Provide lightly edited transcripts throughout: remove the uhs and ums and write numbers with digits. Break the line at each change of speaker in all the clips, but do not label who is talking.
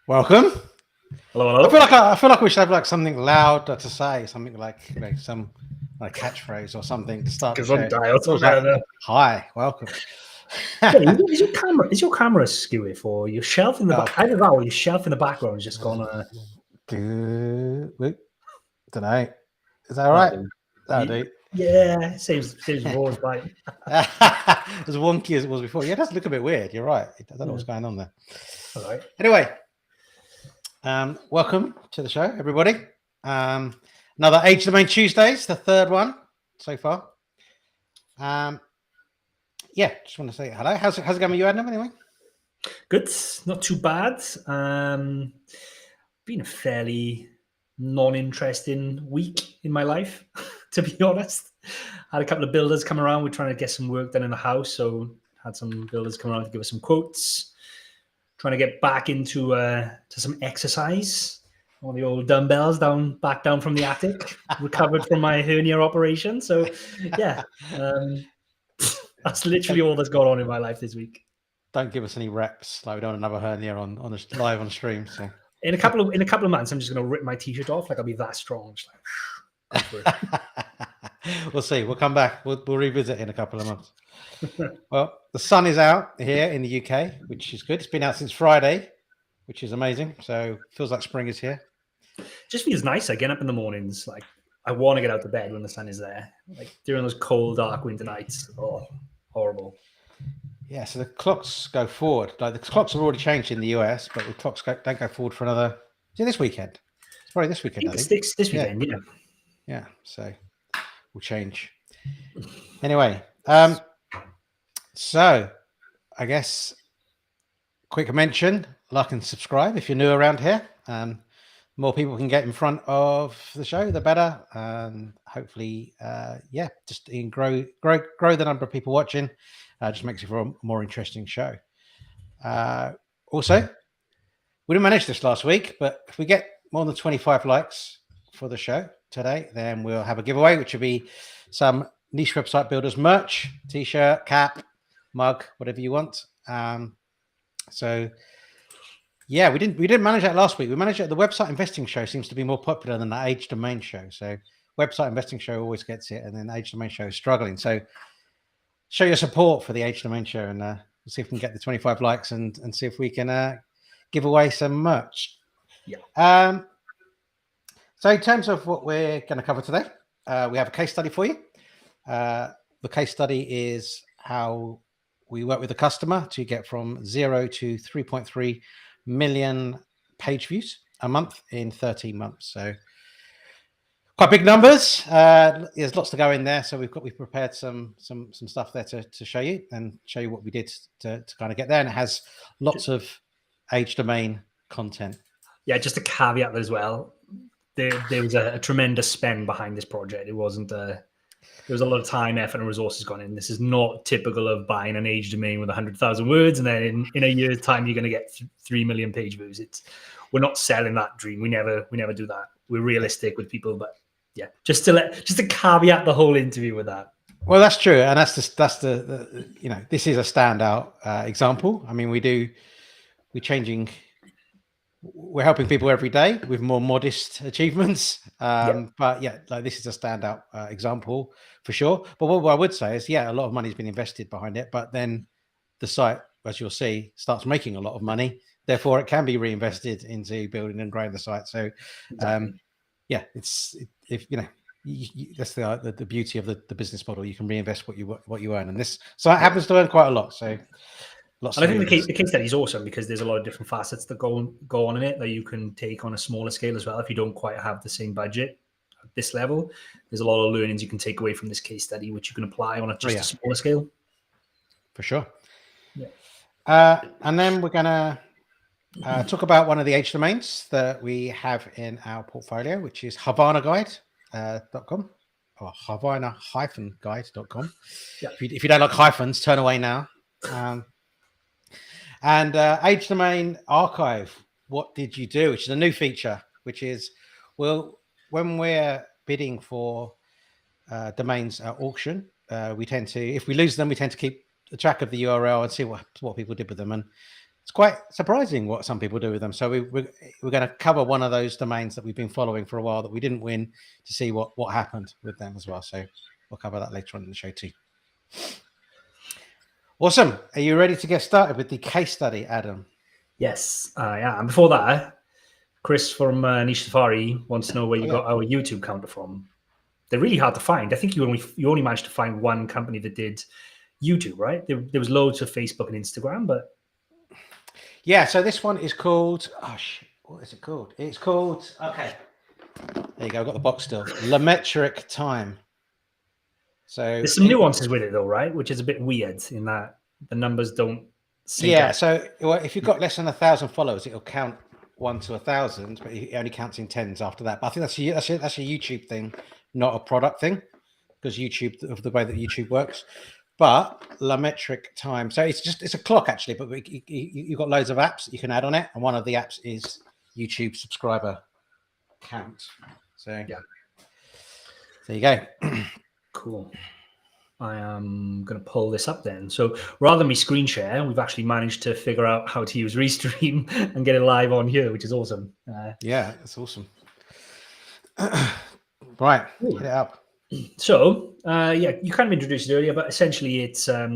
Welcome.
Hello, hello.
I feel like we should have like something loud to say, something like some like catchphrase or something to start the show. Hi, welcome.
Is your camera skewy for your shelf in the back? Either that or your shelf in the background is just gone.
Good. Don't know. Is that all right?
Yeah, seems raw as bite.
As wonky as it was before. Yeah, it does look a bit weird. You're right. I don't know what's going on there.
All right.
Anyway, welcome to the show, everybody. Another Age Domain Tuesdays, the third one so far. Yeah, just want to say hello. How's it going with you, Adam? Anyway,
good. Not too bad. Been a fairly non-interesting week in my life, to be honest. Had a couple of builders come around. We're trying to get some work done in the house, so had some builders come around to give us some quotes. Trying to get back into to some exercise. All the old dumbbells back down from the attic. Recovered from my hernia operation. So, yeah, that's literally all that's gone on in my life this week.
Don't give us any reps. Like we don't want another hernia on live on stream. So
in a couple of months, I'm just going to rip my t-shirt off. Like I'll be that strong.
We'll see. We'll come back. We'll revisit in a couple of months. Well, the sun is out here in the UK, which is good. It's been out since Friday, which is amazing. So feels like spring is here.
Just feels nice. I get up in the mornings. Like I want to get out of bed when the sun is there. Like during those cold, dark winter nights. Oh, horrible.
Yeah, so the clocks go forward. Like the clocks have already changed in the US, but the clocks don't go forward for another. Is it this weekend? It's probably this weekend. I think.
This weekend, yeah.
Yeah, so we'll change. Anyway, so I guess quick mention, like and subscribe if you're new around here. More people can get in front of the show, the better. And hopefully, just grow the number of people watching. Just makes it for a more interesting show. Also, we didn't manage this last week, but if we get more than 25 likes for the show today, then we'll have a giveaway, which will be some niche website builders merch, t-shirt, cap, mug, whatever you want. So yeah, we didn't manage that last week. We managed it. The website investing show seems to be more popular than the Age Domain show. So website investing show always gets it, and then Age Domain show is struggling. So show your support for the Age Domain show, and we'll see if we can get the 25 likes and see if we can give away some merch.
Yeah.
So in terms of what we're going to cover today, we have a case study for you. The case study is how we work with the customer to get from 0 to 3.3 million page views a month in 13 months. So quite big numbers. There's lots to go in there. So we've prepared some stuff there to show you and show you what we did to kind of get there. And it has lots of Age Domain content.
Yeah, just a caveat that as well. There was a tremendous spend behind this project. It wasn't there was a lot of time, effort, and resources gone in. This is not typical of buying an Age Domain with 100,000 words, and then in a year's time you're going to get 3 million page views. We're not selling that dream. We never do that. We're realistic with people, but yeah, just to caveat the whole interview with that.
Well, that's true, and that's the this is a standout example. I mean, we're helping people every day with more modest achievements. But yeah, like this is a standout example for sure. But what I would say is, a lot of money's been invested behind it, but then the site, as you'll see, starts making a lot of money. Therefore, it can be reinvested into building and growing the site. So, that's the beauty of the business model. You can reinvest what you earn, and this site happens to earn quite a lot. So.
And I think the case study is awesome because there's a lot of different facets that go on in it that you can take on a smaller scale as well. If you don't quite have the same budget at this level, there's a lot of learnings you can take away from this case study, which you can apply on a smaller scale.
For sure.
Yeah.
And then we're going to talk about one of the Age domains that we have in our portfolio, which is HavanaGuide.com or Havana-guide.com.
Yeah.
If you don't like hyphens, turn away now. And Age Domain Archive, what did you do? Which is a new feature, which is, when we're bidding for domains at auction, we tend to, if we lose them, we tend to keep a track of the URL and see what people did with them. And it's quite surprising what some people do with them. So we're going to cover one of those domains that we've been following for a while that we didn't win, to see what happened with them as well. So we'll cover that later on in the show too. Awesome. Are you ready to get started with the case study, Adam?
Yes, yeah. And before that, Chris from Niche Safari wants to know where you got our YouTube counter from. They're really hard to find. I think you only managed to find one company that did YouTube, right? There was loads of Facebook and Instagram, but
yeah. So this one is called. Oh shit! What is it called? It's called. Okay. There you go. I've got the box still. Metric time. So
there's some nuances with it, though, right? Which is a bit weird in that the numbers don't.
Yeah. So if you've got less than 1,000 followers, it'll count 1 to 1,000, but it only counts in tens after that. But I think that's a YouTube thing, not a product thing, because YouTube, of the way that YouTube works. But metric time. So it's a clock actually, but you've got loads of apps that you can add on it, and one of the apps is YouTube subscriber count. So
yeah,
there you go.
Cool. I am going to pull this up then. So rather than me screen share, we've actually managed to figure out how to use Restream and get it live on here, which is awesome.
Yeah, it's awesome. Right, hit it up.
So yeah, you kind of introduced it earlier, but essentially it's a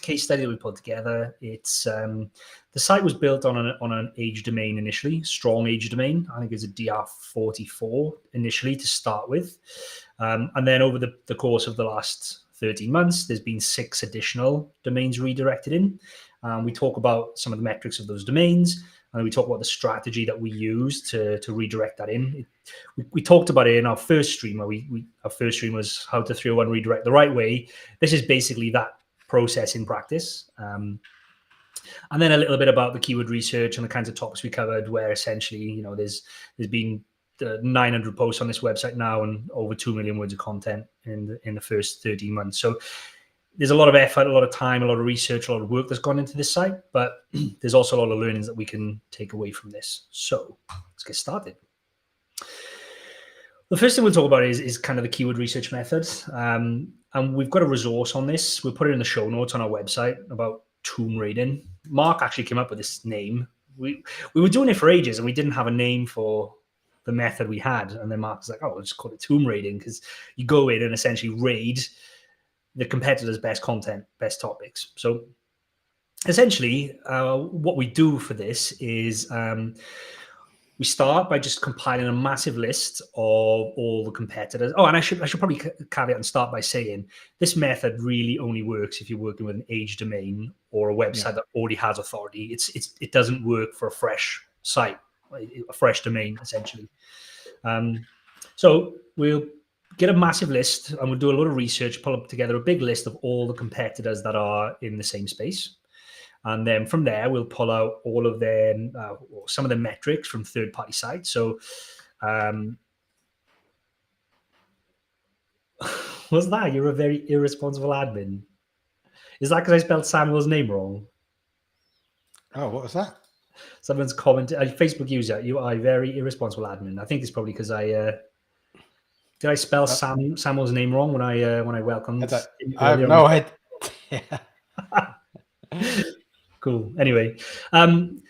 case study that we put together. It's the site was built on an age domain initially, strong age domain. I think it's a DR44 initially to start with. And then over the course of the last 13 months, there's been 6 additional domains redirected in. We talk about some of the metrics of those domains, and we talk about the strategy that we use to redirect that in. We talked about it in our first stream, where our first stream was how to 301 redirect the right way. This is basically that process in practice. And then a little bit about the keyword research and the kinds of topics we covered, where essentially, there's been 900 posts on this website now and over 2 million words of content in the first 13 months. So there's a lot of effort, a lot of time, a lot of research, a lot of work that's gone into this site, but there's also a lot of learnings that we can take away from this. So let's get started. The first thing we'll talk about is kind of the keyword research methods. And we've got a resource on this. We'll put it in the show notes on our website about tomb raiding. Mark actually came up with this name. We were doing it for ages and we didn't have a name for the method we had. And then Mark was like, oh, we'll just call it tomb raiding, because you go in and essentially raid the competitor's best content, best topics. So essentially what we do for this is we start by just compiling a massive list of all the competitors. Oh, and I should probably caveat and start by saying this method really only works if you're working with an age domain or a website that already has authority. It doesn't work for a fresh site, a fresh domain, essentially. So we'll get a massive list and we'll do a lot of research, pull up together a big list of all the competitors that are in the same space. And then from there, we'll pull out all of them, some of the metrics from third-party sites. So what's that? You're a very irresponsible admin. Is that because I spelled Samuel's name wrong?
Oh, what was that?
Someone's commented, a Facebook user, you are a very irresponsible admin. I think it's probably because did I spell Samuel's name wrong when I welcomed?
I have no idea.
Cool. Anyway,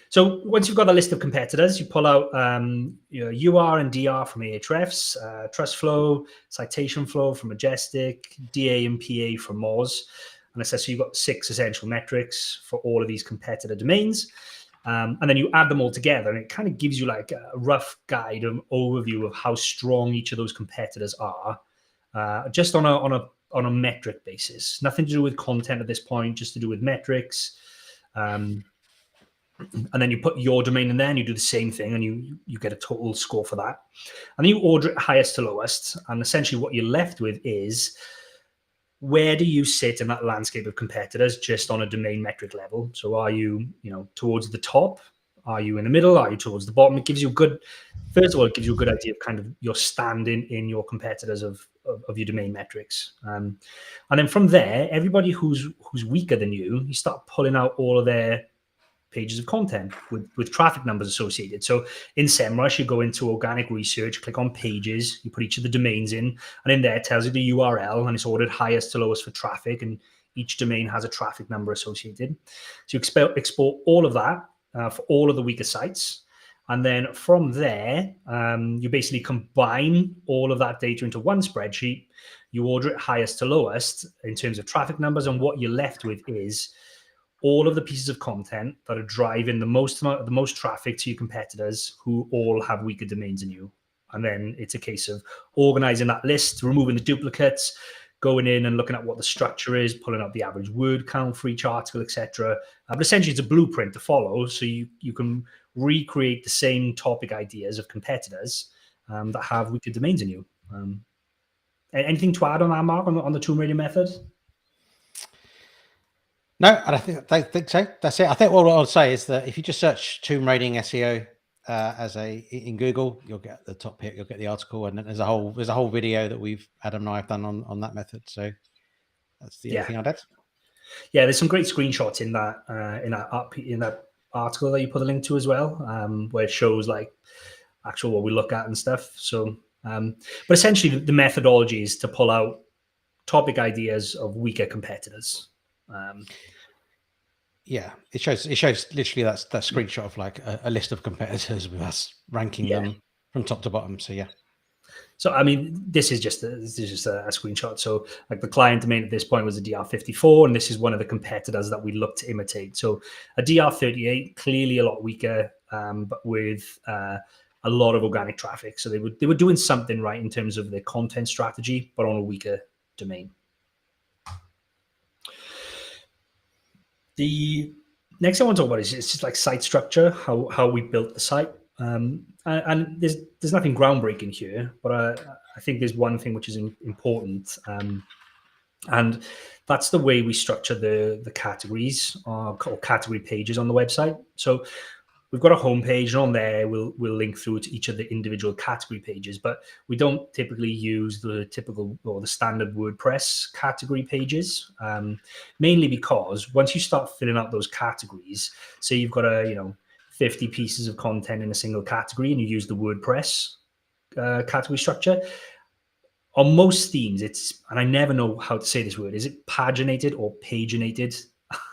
so once you've got a list of competitors, you pull out UR and DR from Ahrefs, Trust Flow, Citation Flow from Majestic, DA and PA from Moz. And so you've got 6 essential metrics for all of these competitor domains. And then you add them all together, and it kind of gives you like a rough guide, an overview of how strong each of those competitors are, just on a metric basis. Nothing to do with content at this point, just to do with metrics. And then you put your domain in there, and you do the same thing, and you get a total score for that. And then you order it highest to lowest, and essentially what you're left with is, where do you sit in that landscape of competitors just on a domain metric level? So are you, towards the top? Are you in the middle? Are you towards the bottom? It gives you a good idea of kind of your standing in your competitors of your domain metrics. And then from there, everybody who's weaker than you start pulling out all of their pages of content with traffic numbers associated. So in SEMrush, you go into organic research, click on pages, you put each of the domains in, and in there it tells you the URL, and it's ordered highest to lowest for traffic. And Each domain has a traffic number associated. So you export all of that for all of the weaker sites. And then from there, you basically combine all of that data into one spreadsheet. You order it highest to lowest in terms of traffic numbers. And what you're left with is all of the pieces of content that are driving the most traffic to your competitors who all have weaker domains than you. And then it's a case of organizing that list, removing the duplicates, going in and looking at what the structure is, pulling up the average word count for each article, etc. But essentially, it's a blueprint to follow, so you can recreate the same topic ideas of competitors that have weaker domains than you. Anything to add on that, Mark, on the Tomb Raider method?
No, I don't think so. That's it. I think what I'll say is that if you just search tomb raiding SEO in Google, you'll get the top hit, you'll get the article, and then there's a whole video that Adam and I have done on that method. So that's the only thing I'd add.
Yeah, there's some great screenshots in that article that you put a link to as well, where it shows like actual what we look at and stuff. So, but essentially the methodology is to pull out topic ideas of weaker competitors.
Yeah, it shows literally that screenshot of like a list of competitors with us ranking them from top to bottom. So yeah.
So I mean, this is just a screenshot. So like the client domain at this point was a DR54, and this is one of the competitors that we look to imitate. So a DR38 clearly a lot weaker, but with a lot of organic traffic. So they were doing something right in terms of their content strategy, but on a weaker domain. The next thing I want to talk about is just like site structure, how we built the site. And there's nothing groundbreaking here, but I think there's one thing which is important, and that's the way we structure the categories or category pages on the website. So we've got a homepage, and on there we'll link through to each of the individual category pages, but we don't typically use the typical or the standard WordPress category pages, mainly because once you start filling out those categories, say you've got 50 pieces of content in a single category, and you use the WordPress category structure. On most themes, and I never know how to say this word. Is it paginated or paginated?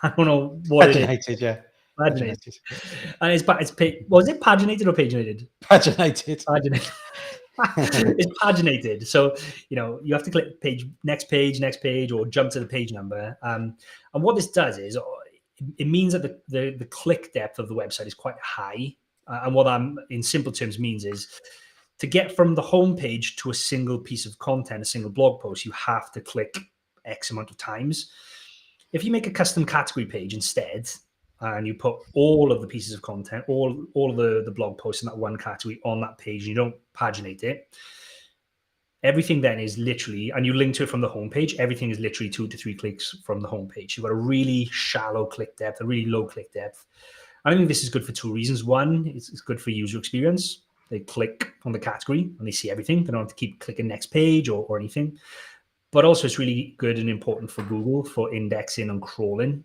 I don't know what
paginated,
it is.
Yeah.
Paginated. And was it paginated or paginated?
Paginated.
Paginated. It's paginated. So, you have to click next page, or jump to the page number. And what this does is it means that the click depth of the website is quite high. And what that in simple terms means is to get from the homepage to a single piece of content, a single blog post, you have to click X amount of times. If you make a custom category page instead, and you put all of the pieces of content, all of the blog posts in that one category on that page, and you don't paginate it, everything then is literally, and you link to it from the homepage, everything is literally 2 to 3 clicks from the homepage. You've got a really shallow click depth, a really low click depth. I think this is good for 2 reasons. One, it's good for user experience. They click on the category and they see everything. They don't have to keep clicking next page or anything. But also it's really good and important for Google for indexing and crawling.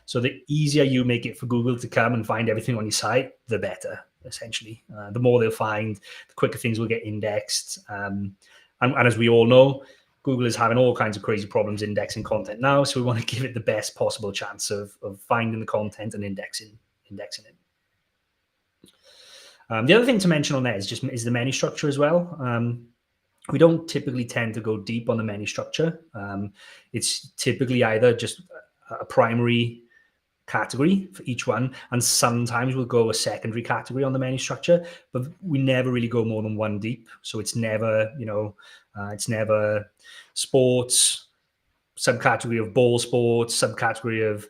So the easier you make it for Google to come and find everything on your site, the better, essentially. The more they'll find, the quicker things will get indexed. And as we all know, Google is having all kinds of crazy problems indexing content now. So we want to give it the best possible chance of finding the content and indexing it. The other thing to mention on there is the menu structure as well. We don't typically tend to go deep on the menu structure. It's typically either just a primary category for each one, and sometimes we'll go a secondary category on the menu structure, but we never really go more than 1 deep. So it's never, it's never sports, subcategory of ball sports, subcategory of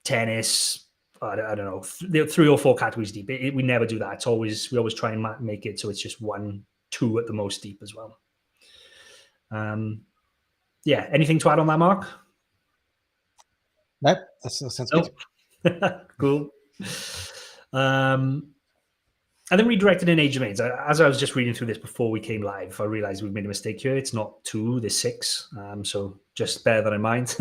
tennis. I don't know, 3 or 4 categories deep. We never do that. We always try and make it so it's just 1, 2 at the most deep as well. Anything to add on that, Mark?
Nope, that sounds good.
Cool. And then redirected in age domains. As I was just reading through this before we came live, I realized we've made a mistake here. It's not 2, there's 6. So just bear that in mind.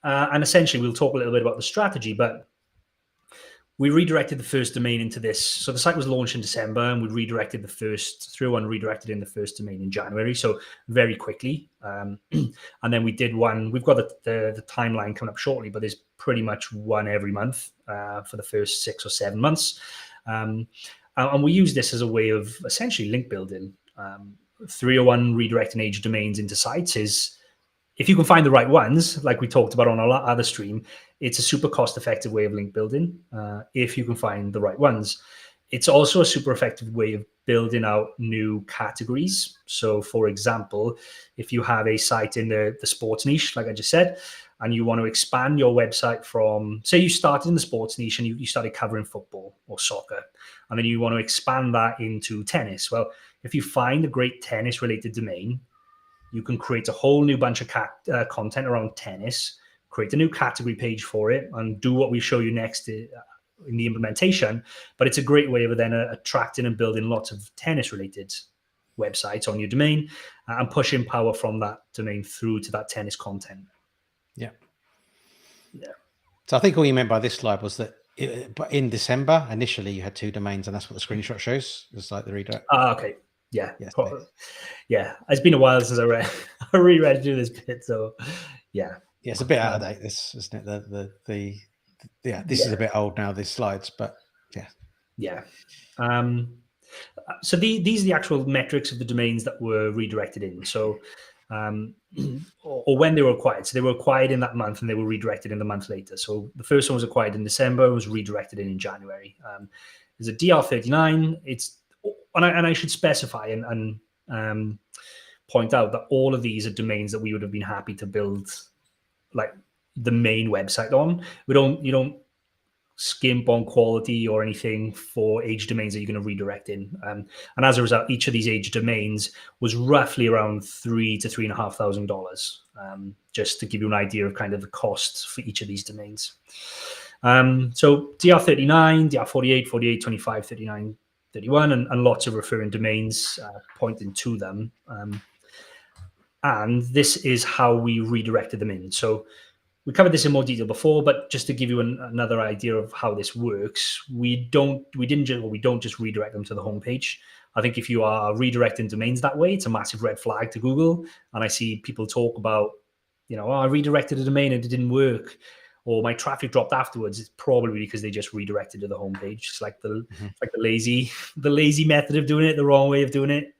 And essentially, we'll talk a little bit about the strategy, but we redirected the first domain into this. So the site was launched in December, and we redirected the first through and redirected in the first domain in January. So very quickly. And then we did one. We've got the timeline coming up shortly, but there's pretty much one every month for the first 6 or 7 months. And we use this as a way of essentially link building. 301 redirecting age domains into sites is, if you can find the right ones, like we talked about on our other stream, it's a super cost-effective way of link building if you can find the right ones. It's also a super effective way of building out new categories. So, for example, if you have a site in the sports niche, like I just said, and you want to expand your website from, say you started in the sports niche and you started covering football or soccer, and then you want to expand that into tennis. Well, if you find a great tennis-related domain, you can create a whole new bunch of content around tennis, create a new category page for it, and do what we show you next in the implementation. But it's a great way of then attracting and building lots of tennis-related websites on your domain and pushing power from that domain through to that tennis content.
Yeah.
Yeah.
So I think all you meant by this slide was that in December, initially you had 2 domains, and that's what the screenshot shows. It's like the redirect.
Okay. Yeah.
Yes,
yeah. It's been a while since I reread through this bit. So yeah.
Yeah, it's a bit out of date, this, isn't it? This is a bit old now, these slides, but yeah.
Yeah. So these are the actual metrics of the domains that were redirected in. So, or when they were acquired. So they were acquired in that month and they were redirected in the month later. So the first one was acquired in December, was redirected in January. There's a DR39. And I should specify and point out that all of these are domains that we would have been happy to build like the main website on. You don't skimp on quality or anything for age domains that you're going to redirect in. And as a result, each of these age domains was roughly around $3,000 to $3,500, just to give you an idea of kind of the costs for each of these domains. So DR39, DR48, 48, 25, 39, 31, and lots of referring domains pointing to them. And this is how we redirected them in. So we covered this in more detail before, but just to give you another idea of how this works, we don't just redirect them to the homepage. I think if you are redirecting domains that way, it's a massive red flag to Google. And I see people talk about, I redirected a domain and it didn't work, or my traffic dropped afterwards. It's probably because they just redirected to the homepage. It's like the lazy method of doing it, the wrong way of doing it.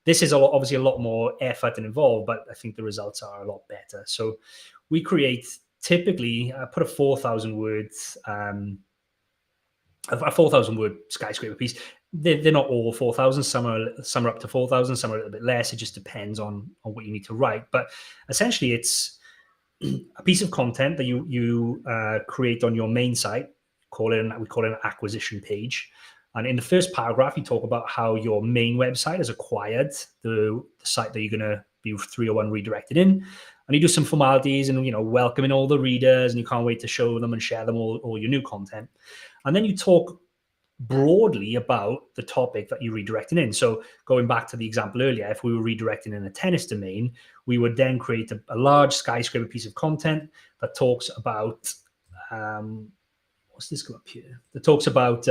This is obviously a lot more effort and involved, but I think the results are a lot better. So we create typically put a 4,000 words, a 4,000 word skyscraper piece. They're not all 4,000. Some are up to 4,000. Some are a little bit less. It just depends on what you need to write. But essentially, it's a piece of content that you create on your main site. We call it an acquisition page. And in the first paragraph, you talk about how your main website has acquired the site that you're going to be 301 redirected in. And you do some formalities and, welcoming all the readers, and you can't wait to show them and share them all your new content. And then you talk broadly about the topic that you're redirecting in. So going back to the example earlier, if we were redirecting in a tennis domain, we would then create a large skyscraper piece of content that talks about, what's this come up here? That talks about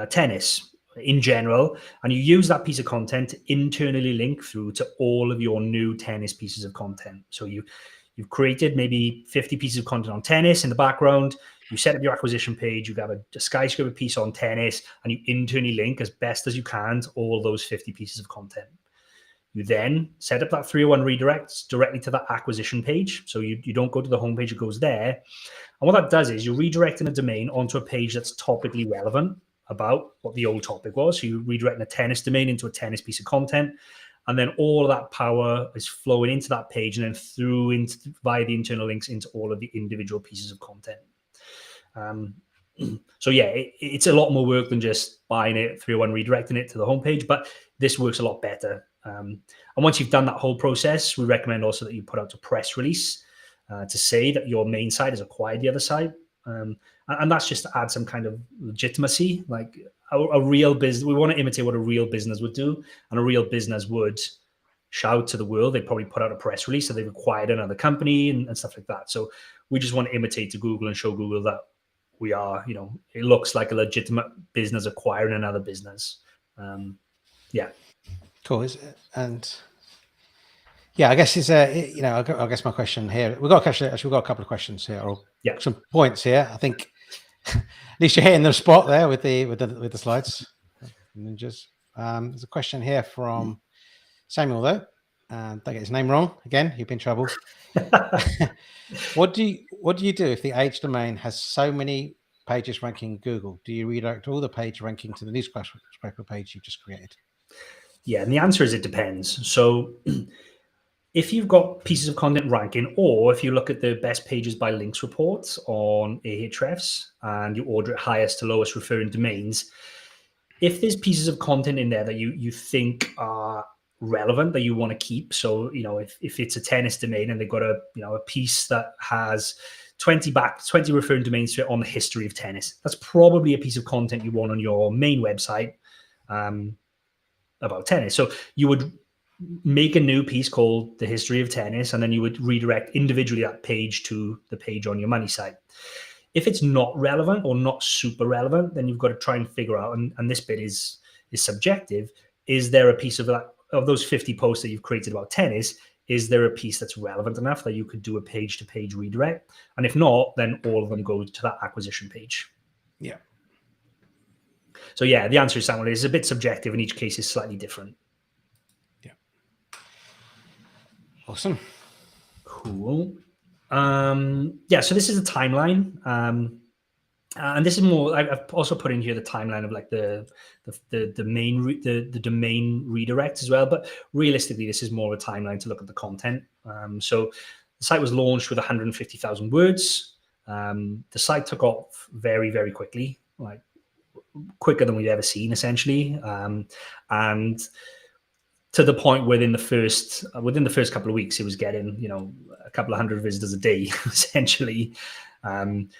tennis in general, and you use that piece of content to internally link through to all of your new tennis pieces of content. So you've created maybe 50 pieces of content on tennis in the background. You set up your acquisition page, you have a skyscraper piece on tennis, and you internally link as best as you can to all those 50 pieces of content. You then set up that 301 redirects directly to that acquisition page. So you don't go to the homepage, it goes there. And what that does is you're redirecting a domain onto a page that's topically relevant about what the old topic was. So you're redirecting a tennis domain into a tennis piece of content. And then all of that power is flowing into that page and then via the internal links into all of the individual pieces of content. So yeah, it's a lot more work than just buying it, 301 redirecting it to the homepage, but this works a lot better. And once you've done that whole process, we recommend also that you put out a press release to say that your main site has acquired the other site. And that's just to add some kind of legitimacy, like a real business. We want to imitate what a real business would do, and a real business would shout to the world. They'd probably put out a press release that they've acquired another company and stuff like that. So we just want to imitate to Google and show Google that we are, it looks like a legitimate business acquiring another business. Yeah.
Cool. And yeah, I guess I guess my question here, we've got a couple of questions here, or some points here. I think at least you're hitting the spot there with the slides. Ninjas. There's a question here from Samuel, though. Don't get his name wrong. Again, you've been in trouble. What do you do if the age domain has so many pages ranking Google? Do you redirect all the page ranking to the newspaper page you've just created?
Yeah, and the answer is it depends. So if you've got pieces of content ranking, or if you look at the best pages by links reports on Ahrefs and you order it highest to lowest referring domains, if there's pieces of content in there that you think are relevant that you want to keep, so if it's a tennis domain and they've got a piece that has 20 referring domains to it on the history of tennis, that's probably a piece of content you want on your main website about tennis. So you would make a new piece called the history of tennis, and then you would redirect individually that page to the page on your money site. If it's not relevant or not super relevant, then you've got to try and figure out, and this bit is subjective, is there a piece of those 50 posts that you've created about tennis, is there a piece that's relevant enough that you could do a page-to-page redirect? And if not, then all of them go to that acquisition page.
Yeah.
So yeah, the answer is, Samuel, is a bit subjective, and each case is slightly different.
Yeah. Awesome.
Cool. So this is a timeline. And this is more, I've also put in here the timeline of like the domain redirect as well. But realistically, this is more of a timeline to look at the content. So the site was launched with 150,000 words. The site took off very, very quickly, like quicker than we've ever seen, essentially. And to the point within the first couple of weeks, it was getting, a couple of hundred visitors a day, essentially.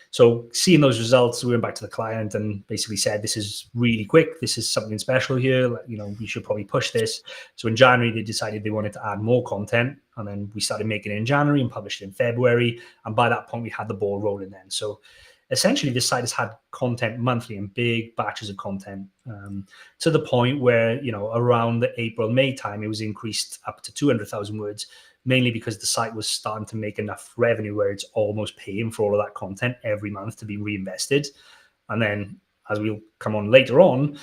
So seeing those results, we went back to the client and basically said, this is really quick. This is something special here. We should probably push this. So in January, they decided they wanted to add more content. And then we started making it in January and published it in February. And by that point, we had the ball rolling then. So essentially, this site has had content monthly in big batches of content to the point where, around the April, May time, it was increased up to 200,000 words, mainly because the site was starting to make enough revenue where it's almost paying for all of that content every month to be reinvested. And then, as we'll come on later on,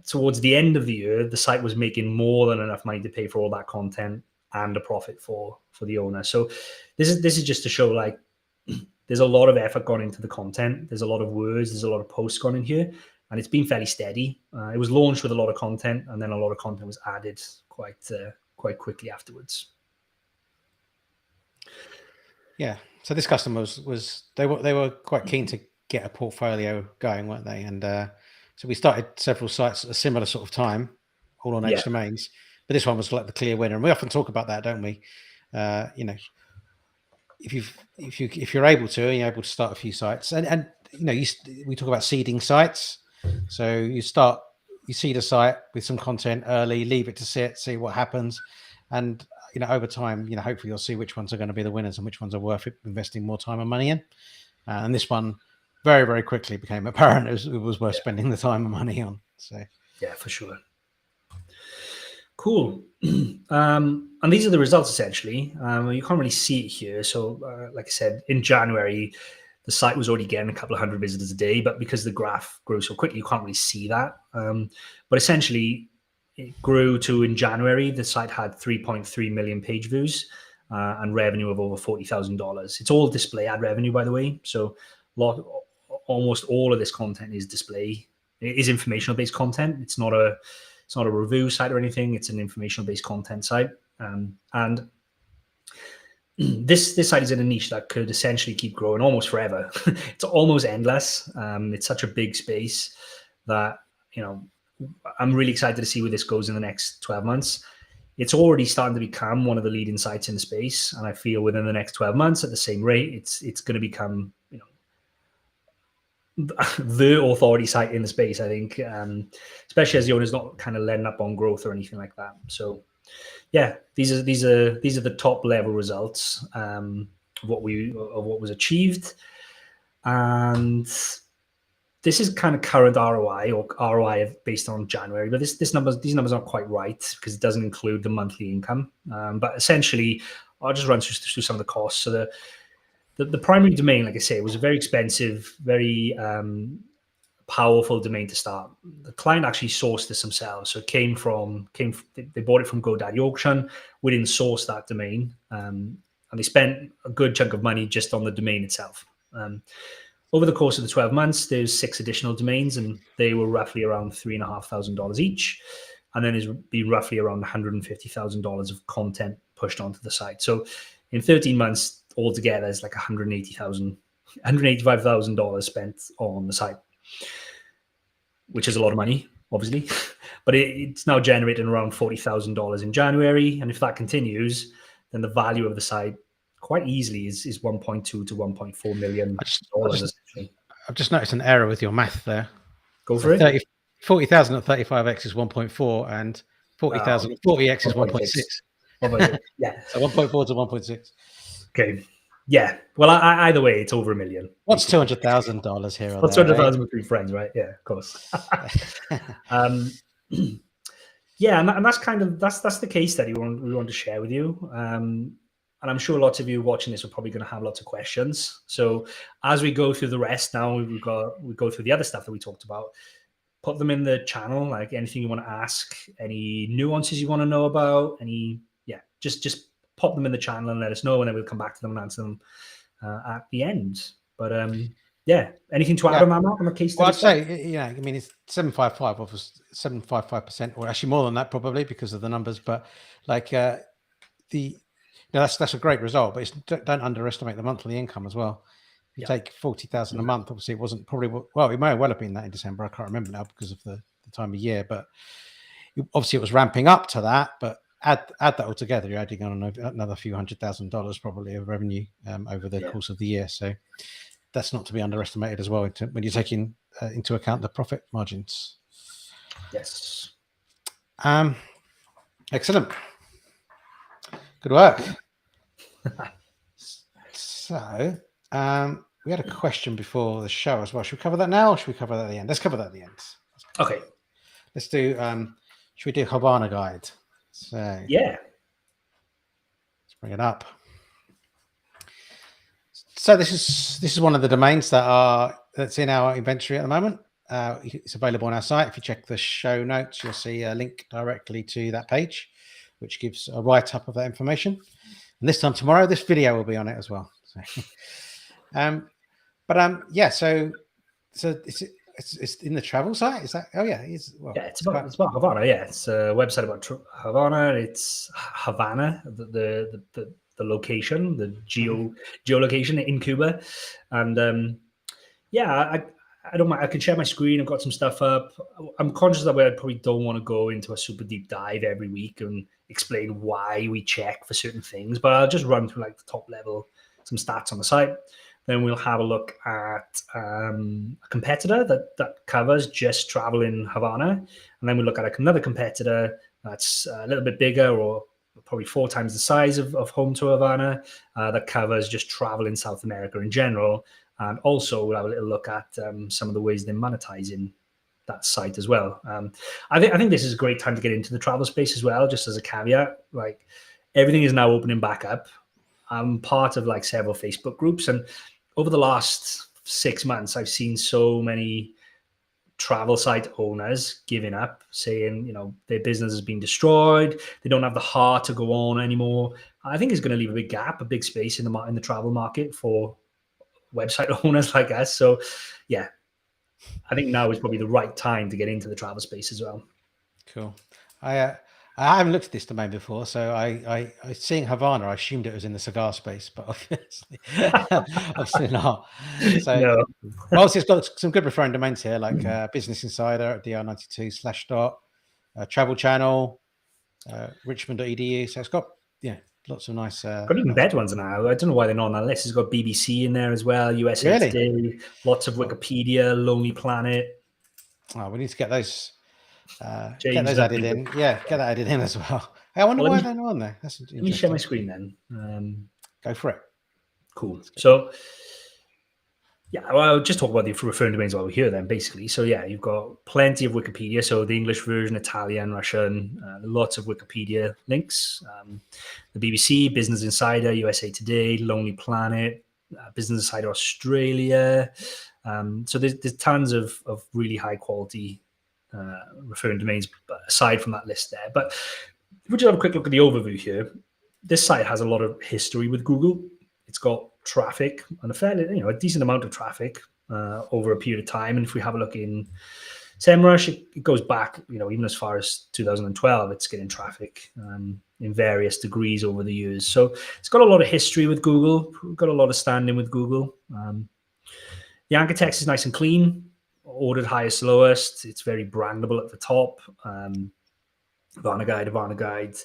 towards the end of the year, the site was making more than enough money to pay for all that content and a profit for the owner. So this is just to show, like, there's a lot of effort gone into the content. There's a lot of words. There's a lot of posts gone in here, and it's been fairly steady. It was launched with a lot of content, and then a lot of content was added quite quickly afterwards.
Yeah. So this customer they were quite keen to get a portfolio going, weren't they? And so we started several sites at a similar sort of time, all on H domains. But this one was like the clear winner, and we often talk about that, don't we? If you're able to, and you're able to start a few sites, and we talk about seeding sites. So you seed a site with some content early, leave it to sit, see what happens, and over time, hopefully you'll see which ones are going to be the winners and which ones are worth it investing more time and money in. And this one very, very quickly became apparent it was worth spending the time and money on. So
yeah, for sure. Cool. And these are the results, essentially. You can't really see it here. So like I said, in January, the site was already getting a couple of hundred visitors a day, but because the graph grew so quickly, you can't really see that. But essentially, it grew to, in January, the site had 3.3 million page views and revenue of over $40,000. It's all display ad revenue, by the way. So almost all of this content is display. It is informational-based content. It's not a review site or anything. It's an informational-based content site. And this site is in a niche that could essentially keep growing almost forever. It's almost endless. It's such a big space that, I'm really excited to see where this goes in the next 12 months. It's already starting to become one of the leading sites in the space. And I feel within the next 12 months at the same rate, it's going to become, the authority site in the space, I think, especially as the owner's not kind of letting up on growth or anything like that. So yeah, these are the top level results of what was achieved. And this is kind of current ROI or ROI based on January, but these numbers aren't quite right because it doesn't include the monthly income. But essentially, I'll just run through some of the costs. So the primary domain, like I say, was a very expensive, very powerful domain to start. The client actually sourced this themselves, so it they bought it from GoDaddy auction. We didn't source that domain, and they spent a good chunk of money just on the domain itself. Over the course of the 12 months, there's 6 additional domains, and they were roughly around $3,500 each. And then there's been roughly around $150,000 of content pushed onto the site. So in 13 months altogether, it's like $185,000 spent on the site, which is a lot of money, obviously. But it's now generating around $40,000 in January. And if that continues, then the value of the site quite easily is 1.2 to 1.4 million dollars.
I've just noticed an error with your math there.
Go for it.
40,000 at 35x is 1.4, and 40,000 at 40x is 1.6.
Yeah.
So 1.4 to 1.6.
Okay. Yeah. Well, either way, it's over $1 million.
What's $200,000 here? Or
What's 200,000 between friends, right? Yeah, of course. Yeah, and that's the case study we want to share with you. And I'm sure lots of you watching this are probably going to have lots of questions. So as we go through the rest now, we go through the other stuff that we talked about. Put them in the channel, like anything you want to ask, any nuances you want to know about, just pop them in the channel and let us know, and then we'll come back to them and answer them at the end. But anything to add on that, Mark, on the case study?
Well, I'd say, I mean, it's 755, obviously 755%, or actually more than that probably because of the numbers. But like that's a great result, but don't underestimate the monthly income as well. If you take 40,000 a month, obviously it wasn't probably, well, it may well have been that in December. I can't remember now because of the time of year, but obviously it was ramping up to that. But add that all together, you're adding on another few $100,000 probably of revenue over the course of the year. So that's not to be underestimated as well when you're taking into account the profit margins.
Yes.
Excellent. Good work. So we had a question before the show as well. Should we cover that now, or should we cover that at the end? Let's cover that at the end.
Okay.
Let's do. Should we do Havana guide? So
yeah,
let's bring it up. So this is one of the domains that's in our inventory at the moment. It's available on our site. If you check the show notes, you'll see a link directly to that page, which gives a write-up of that information. And this time tomorrow, this video will be on it as well. So, so it's in the travel site. Is that? Oh yeah, it's
about Havana. Yeah, it's a website about Havana. It's Havana, the location, the geolocation in Cuba, and I don't mind. I can share my screen. I've got some stuff up. I'm conscious that I probably don't want to go into a super deep dive every week and explain why we check for certain things, but I'll just run through like the top level, some stats on the site. Then we'll have a look at a competitor that covers just travel in Havana. And then we'll look at another competitor that's a little bit bigger, or probably 4 times the size of Home to Havana, that covers just travel in South America in general. And also we'll have a little look at some of the ways they're monetizing that site as well. I think this is a great time to get into the travel space as well, just as a caveat. Like, everything is now opening back up. I'm part of like several Facebook groups, and over the last 6 months, I've seen so many travel site owners giving up, saying, their business has been destroyed. They don't have the heart to go on anymore. I think it's going to leave a big gap, a big space in the travel market for website owners like us. So yeah, I think now is probably the right time to get into the travel space as well.
Cool. I haven't looked at this domain before, so I seeing Havana, I assumed it was in the cigar space, but obviously not. So
No.
Obviously it's got some good referring domains here, like Business Insider, dr92/dot, Travel Channel, Richmond.edu. So it's got lots of nice.
Got even better ones now. I don't know why they're not on that list. It's got BBC in there as well, USA Today, lots of Wikipedia, Lonely Planet.
Oh, we need to get those. Get those added in. Yeah, get that added in as well. Hey, I wonder why they're not on there. That's interesting.
Let me share my screen then.
Go for it.
Cool. So Yeah, well, I'll just talk about the referring domains while we're here then, basically. So yeah, you've got plenty of Wikipedia. So the English version, Italian, Russian, lots of Wikipedia links. The BBC, Business Insider, USA Today, Lonely Planet, Business Insider Australia. So there's tons of really high quality referring domains aside from that list there. But if we just have a quick look at the overview here, this site has a lot of history with Google. It's got traffic and a decent amount of traffic over a period of time. And if we have a look in SEMrush, it goes back, even as far as 2012, it's getting traffic in various degrees over the years. So it's got a lot of history with Google, got a lot of standing with Google. The anchor text is nice and clean, ordered highest, lowest. It's very brandable at the top. Havana Guide.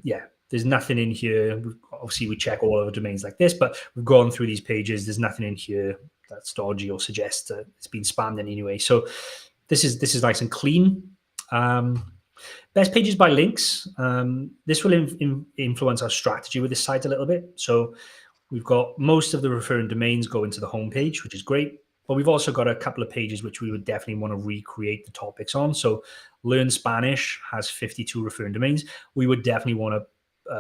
Yeah, there's nothing in here. Obviously, we check all of the domains like this, but we've gone through these pages. There's nothing in here that's dodgy or suggests that it's been spammed in any way. So this is nice and clean. Best pages by links. This will influence our strategy with this site a little bit. So we've got most of the referring domains go into the homepage, which is great. But we've also got a couple of pages which we would definitely want to recreate the topics on. So Learn Spanish has 52 referring domains. We would definitely want a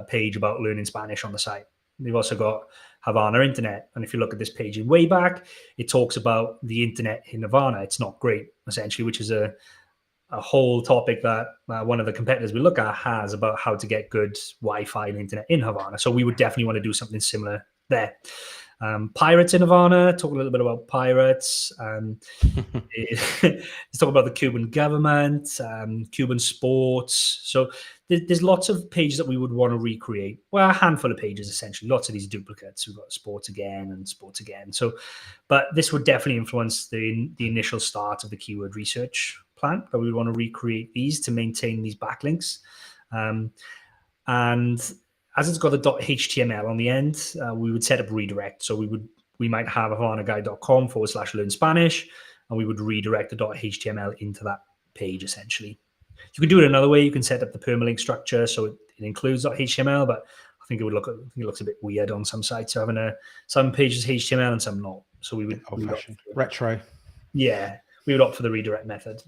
page about learning Spanish on the site. We've also got Havana Internet. And if you look at this page in way back, it talks about the internet in Havana. It's not great, essentially, which is a whole topic that one of the competitors we look at has about how to get good Wi-Fi and internet in Havana. So we would definitely want to do something similar there. Pirates in Havana, talk a little bit about pirates. Let's talk about the Cuban government, Cuban sports. So there's lots of pages that we would want to recreate. Well, a handful of pages, essentially. Lots of these duplicates. We've got sports again. So, but this would definitely influence the initial start of the keyword research plan. But we would want to recreate these to maintain these backlinks. And as it's got the .html on the end, we would set up redirect. So we might have havanaguide.com/learn Spanish, and we would redirect the .html into that page, essentially. You can do it another way. You can set up the permalink structure so it includes .html, but I think it looks a bit weird on some sites. So having some pages HTML and some not. So we would
retro.
Yeah, we would opt for the redirect method.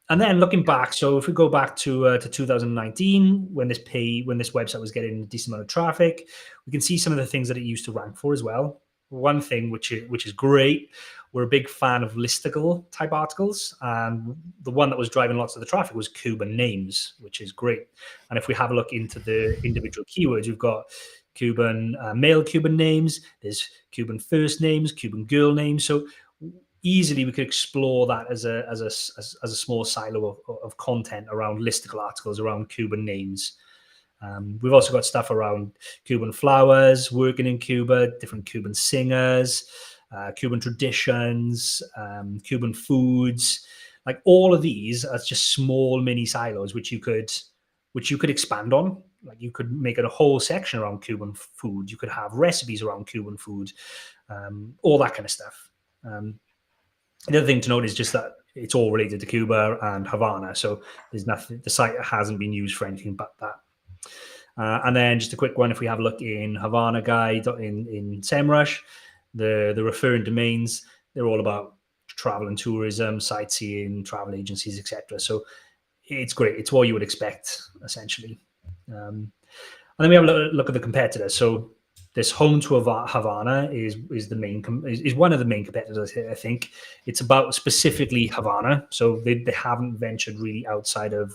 And then looking back, so if we go back to 2019, when this website was getting a decent amount of traffic, we can see some of the things that it used to rank for as well. One thing which is great, we're a big fan of listicle type articles, and the one that was driving lots of the traffic was Cuban names, which is great. And if we have a look into the individual keywords, we've got Cuban male Cuban names, there's Cuban first names, Cuban girl names. So easily we could explore that as a small silo of content around listicle articles around Cuban names. We've also got stuff around Cuban flowers, working in Cuba, different Cuban singers, Cuban traditions, Cuban foods. Like all of these are just small mini silos which you could expand on. Like you could make it a whole section around Cuban food. You could have recipes around Cuban food, all that kind of stuff. The other thing to note is just that it's all related to Cuba and Havana. So there's nothing, the site hasn't been used for anything but that. And then just a quick one, if we have a look in Havana Guide in SEMrush, the referring domains, they're all about travel and tourism, sightseeing, travel agencies, etc. So it's great. It's what you would expect, essentially. And then we have a look at the competitors. So this home to Havana is one of the main competitors here, I think. It's about specifically Havana. So they haven't ventured really outside of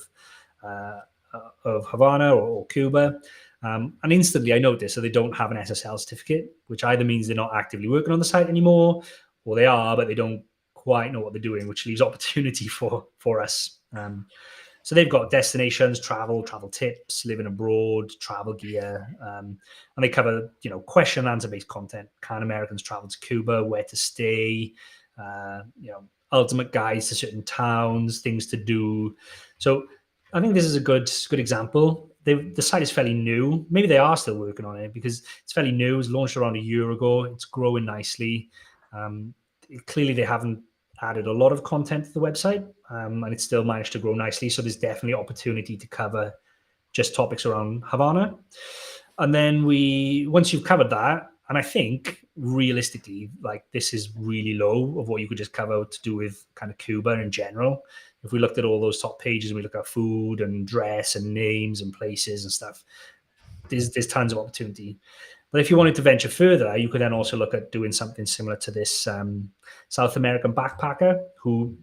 Havana or Cuba. And instantly I noticed that they don't have an SSL certificate, which either means they're not actively working on the site anymore, or they are, but they don't quite know what they're doing, which leaves opportunity for us. So they've got destinations, travel tips, living abroad, travel gear, and they cover, question and answer based content. Can Americans travel to Cuba? Where to stay? Ultimate guides to certain towns, things to do. So I think this is a good example. The site is fairly new. Maybe they are still working on it because it's fairly new. It was launched around a year ago. It's growing nicely. Clearly, they haven't added a lot of content to the website, and it's still managed to grow nicely. So there's definitely opportunity to cover just topics around Havana. And then once you've covered that, And I think realistically, like this is really low of what you could just cover to do with kind of Cuba in general. If we looked at all those top pages and we look at food and dress and names and places and stuff, there's tons of opportunity. But if you wanted to venture further, you could then also look at doing something similar to this South American backpacker who